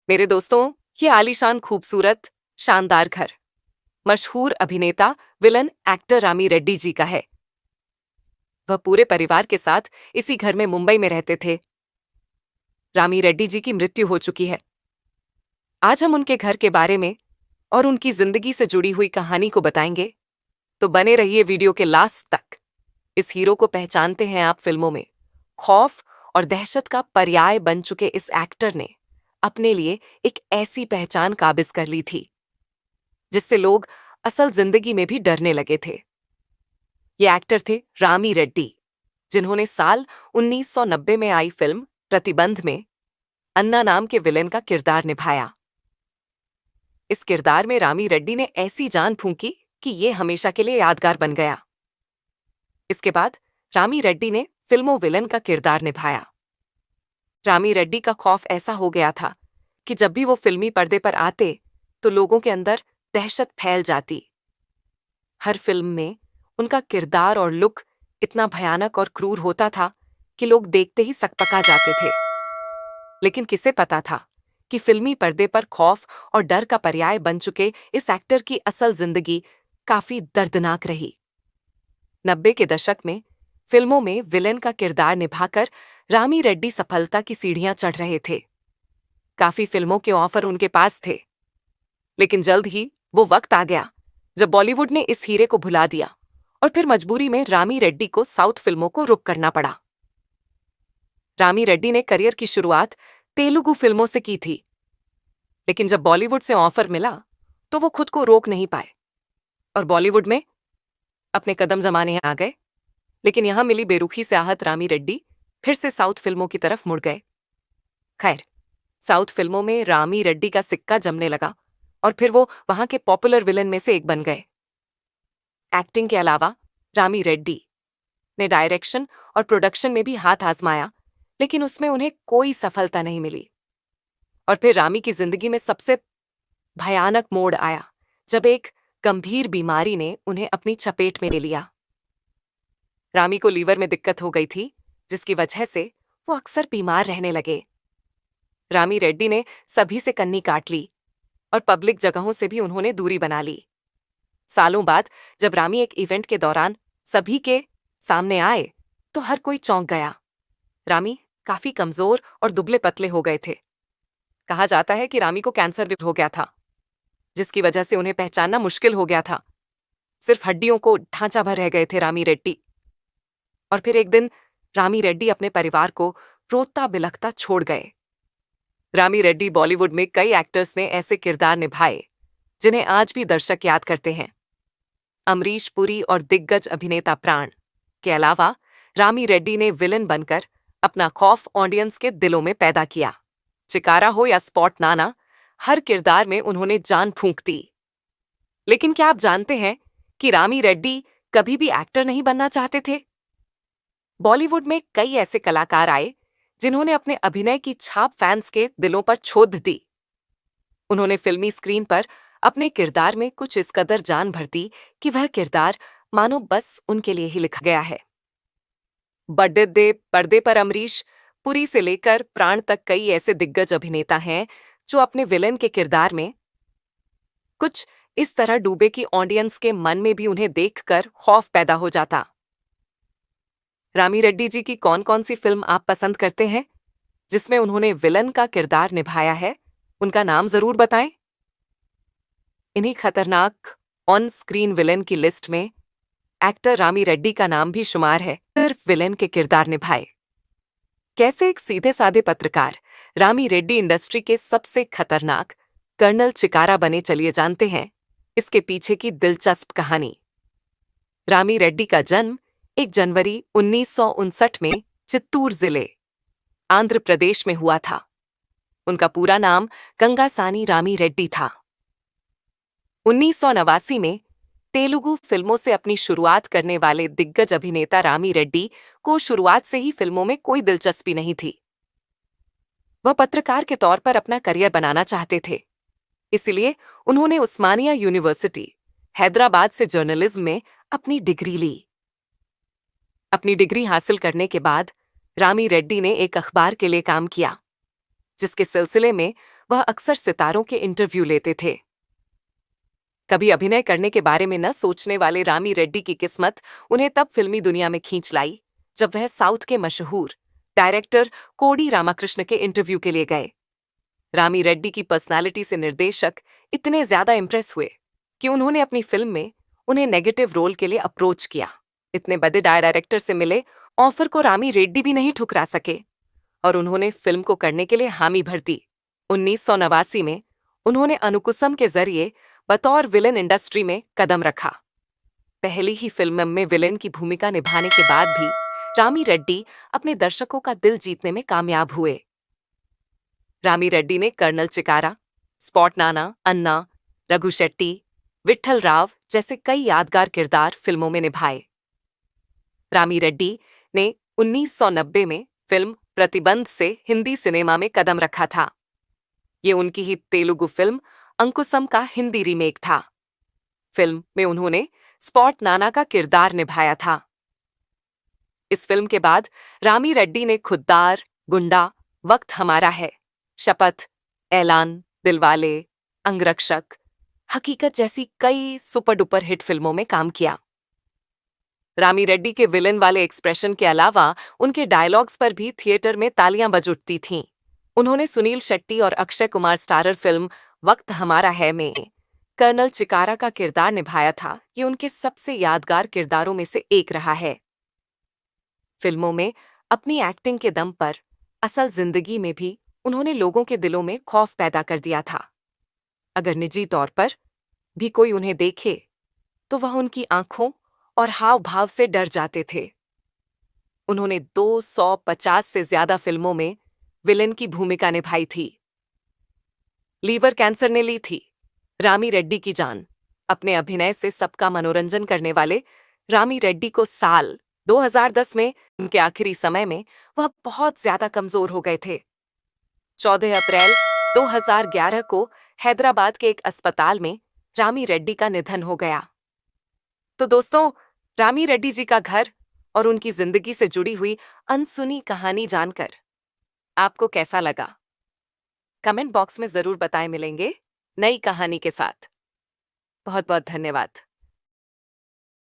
मेरे दोस्तों, ये आलीशान खूबसूरत शानदार घर मशहूर अभिनेता विलन एक्टर रामी रेड्डी जी का है। वह पूरे परिवार के साथ इसी घर में मुंबई में रहते थे। रामी रेड्डी जी की मृत्यु हो चुकी है। आज हम उनके घर के बारे में और उनकी जिंदगी से जुड़ी हुई कहानी को बताएंगे, तो बने रहिए वीडियो के लास्ट तक। इस हीरो को पहचानते हैं आप फिल्मों में। खौफ और दहशत का पर्याय बन चुके इस एक्टर ने अपने लिए एक ऐसी पहचान काबिज कर ली थी जिससे लोग असल जिंदगी में भी डरने लगे थे। ये एक्टर थे रामी रेड्डी, जिन्होंने साल 1990 में आई फिल्म प्रतिबंध में अन्ना नाम के विलेन का किरदार निभाया। इस किरदार में रामी रेड्डी ने ऐसी जान फूंकी कि ये हमेशा के लिए यादगार बन गया। इसके बाद रामी रेड्डी ने फिल्मों विलेन का किरदार निभाया। रामी रेड्डी का खौफ ऐसा हो गया था कि जब भी वो फिल्मी पर्दे पर आते तो लोगों के अंदर दहशत फैल जाती। हर फिल्म में उनका किरदार और लुक इतना भयानक और क्रूर होता था कि लोग देखते ही सकपका जाते थे। लेकिन किसे पता था कि फिल्मी पर्दे पर खौफ और डर का पर्याय बन चुके इस एक्टर की असल जिंदगी काफी दर्दनाक रही। 90 के दशक में फिल्मों में विलेन का किरदार निभाकर रामी रेड्डी सफलता की सीढ़ियां चढ़ रहे थे। काफी फिल्मों के ऑफर उनके पास थे, लेकिन जल्द ही वो वक्त आ गया जब बॉलीवुड ने इस हीरे को भुला दिया और फिर मजबूरी में रामी रेड्डी को साउथ फिल्मों को रुख करना पड़ा। रामी रेड्डी ने करियर की शुरुआत तेलुगु फिल्मों से की थी, लेकिन जब बॉलीवुड से ऑफर मिला तो वो खुद को रोक नहीं पाए और बॉलीवुड में अपने कदम जमाने आ गए। लेकिन यहां मिली बेरुखी से आहत रामी रेड्डी फिर से साउथ फिल्मों की तरफ मुड़ गए। खैर, साउथ फिल्मों में रामी रेड्डी का सिक्का जमने लगा और फिर वो वहां के पॉपुलर विलन में से एक बन गए। एक्टिंग के अलावा रामी रेड्डी ने डायरेक्शन और प्रोडक्शन में भी हाथ आजमाया, लेकिन उसमें उन्हें कोई सफलता नहीं मिली। और फिर रामी की जिंदगी में सबसे भयानक मोड़ आया जब एक गंभीर बीमारी ने उन्हें अपनी चपेट में ले लिया। रामी को लीवर में दिक्कत हो गई थी, जिसकी वजह से वो अक्सर बीमार रहने लगे। रामी रेड्डी ने सभी से कन्नी काट ली और पब्लिक जगहों से भी उन्होंने दूरी बना ली। सालों बाद जब रामी एक इवेंट के दौरान सभी के सामने आए तो हर कोई चौंक गया। रामी काफी कमजोर और दुबले पतले हो गए थे। कहा जाता है कि रामी को कैंसर भी हो गया था, जिसकी वजह से उन्हें पहचानना मुश्किल हो गया था। सिर्फ हड्डियों को ढांचा भर रह गए थे रामी रेड्डी। और फिर एक दिन रामी रेड्डी अपने परिवार को रोता बिलखता छोड़ गए। रामी रेड्डी बॉलीवुड में कई एक्टर्स ने ऐसे किरदार निभाए जिन्हें आज भी दर्शक याद करते हैं। अमरीश पुरी और दिग्गज अभिनेता प्राण के अलावा रामी रेड्डी ने विलन बनकर अपना खौफ ऑडियंस के दिलों में पैदा किया। चिकारा हो या स्पॉट नाना, हर किरदार में उन्होंने जान फूंक दी। लेकिन क्या आप जानते हैं कि रामी रेड्डी कभी भी एक्टर नहीं बनना चाहते थे? बॉलीवुड में कई ऐसे कलाकार आए जिन्होंने अपने अभिनय की छाप फैंस के दिलों पर छोड़ दी। उन्होंने फिल्मी स्क्रीन पर अपने किरदार में कुछ इस कदर जान भर दी कि वह किरदार मानो बस उनके लिए ही लिखा गया है। बड़े पर्दे पर अमरीश पुरी से लेकर प्राण तक कई ऐसे दिग्गज अभिनेता हैं जो अपने विलेन के किरदार में कुछ इस तरह डूबे कि ऑडियंस के मन में भी उन्हें देखकर खौफ पैदा हो जाता। रामी रेड्डी जी की कौन कौन सी फिल्म आप पसंद करते हैं जिसमें उन्होंने विलन का किरदार निभाया है? उनका नाम जरूर बताएं। इन्हीं खतरनाक ऑन स्क्रीन विलेन की लिस्ट में एक्टर रामी रेड्डी का नाम भी शुमार है। सिर्फ विलेन के किरदार निभाए। कैसे एक सीधे साधे पत्रकार रामी रेड्डी इंडस्ट्री के सबसे खतरनाक कर्नल चिकारा बने, चलिए जानते हैं इसके पीछे की दिलचस्प कहानी। रामी रेड्डी का जन्म 1 जनवरी 1959 में चित्तूर जिले, आंध्र प्रदेश में हुआ था। उनका पूरा नाम गंगासानी रामी रेड्डी था। 1989 में तेलुगु फिल्मों से अपनी शुरुआत करने वाले दिग्गज अभिनेता रामी रेड्डी को शुरुआत से ही फिल्मों में कोई दिलचस्पी नहीं थी। वह पत्रकार के तौर पर अपना करियर बनाना चाहते थे, इसलिए उन्होंने उस्मानिया यूनिवर्सिटी हैदराबाद से जर्नलिज्म में अपनी डिग्री ली। अपनी डिग्री हासिल करने के बाद रामी रेड्डी ने एक अखबार के लिए काम किया। जिसके सिलसिले में वह अक्सर सितारों के इंटरव्यू लेते थे। कभी अभिनय करने के बारे में न सोचने वाले रामी रेड्डी की किस्मत उन्हें तब फिल्मी दुनिया में खींच लाई जब वह साउथ के मशहूर डायरेक्टर कोडी रामाकृष्ण के इंटरव्यू के लिए गए। रामी रेड्डी की पर्सनालिटी से निर्देशक इतने ज्यादा इंप्रेस हुए कि उन्होंने अपनी फिल्म में उन्हें नेगेटिव रोल के लिए अप्रोच किया। इतने बड़े डायरेक्टर से मिले ऑफर को रामी रेड्डी भी नहीं ठुकरा सके और उन्होंने फिल्म को करने के लिए हामी भर दी। 1989 में उन्होंने अनुकुसम के जरिए बतौर विलेन इंडस्ट्री में कदम रखा। पहली ही फिल्म में विलेन की भूमिका निभाने के बाद भी रामी रेड्डी अपने दर्शकों का दिल जीतने में कामयाब हुए। रामी रेड्डी ने कर्नल चिकारा, स्पॉट नाना, अन्ना, रघु शेट्टी, विट्ठल राव जैसे कई यादगार किरदार फिल्मों में निभाए। रामी रेड्डी ने 1990 में फिल्म प्रतिबंध से हिंदी सिनेमा में कदम रखा था। ये उनकी ही तेलुगु फिल्म अंकुशम का हिंदी रीमेक था। फिल्म में उन्होंने स्पॉट नाना का किरदार निभाया था। इस फिल्म के बाद रामी रेड्डी ने खुद्दार, गुंडा, वक्त हमारा है, शपथ, ऐलान, दिलवाले, अंगरक्षक, हकीकत जैसी कई सुपर डुपर हिट फिल्मों में काम किया। रामी रेड्डी के विलेन वाले एक्सप्रेशन के अलावा उनके डायलॉग्स पर भी थिएटर में तालियां बज उठती थीं। उन्होंने सुनील शेट्टी और अक्षय कुमार स्टारर फिल्म वक्त हमारा है में कर्नल चिकारा का किरदार निभाया था। ये उनके सबसे यादगार किरदारों में से एक रहा है। फिल्मों में अपनी एक्टिंग के दम पर असल जिंदगी में भी उन्होंने लोगों के दिलों में खौफ पैदा कर दिया था। अगर निजी तौर पर भी कोई उन्हें देखे तो वह उनकी आंखों और हाव भाव से डर जाते थे। उन्होंने 250 से ज्यादा फिल्मों में विलेन की भूमिका निभाई थी। लीवर कैंसर ने ली थी रामी रेड्डी की जान। अपने अभिनय से सबका मनोरंजन करने वाले रामी रेड्डी को साल 2010 में उनके आखिरी समय में वह बहुत ज्यादा कमजोर हो गए थे। 14 अप्रैल 2011 को हैदराबाद के एक अस्पताल में रामी रेड्डी का निधन हो गया। तो दोस्तों, रामी रेड्डी जी का घर और उनकी जिंदगी से जुड़ी हुई अनसुनी कहानी जानकर आपको कैसा लगा? कमेंट बॉक्स में जरूर बताएं। मिलेंगे नई कहानी के साथ। बहुत बहुत धन्यवाद।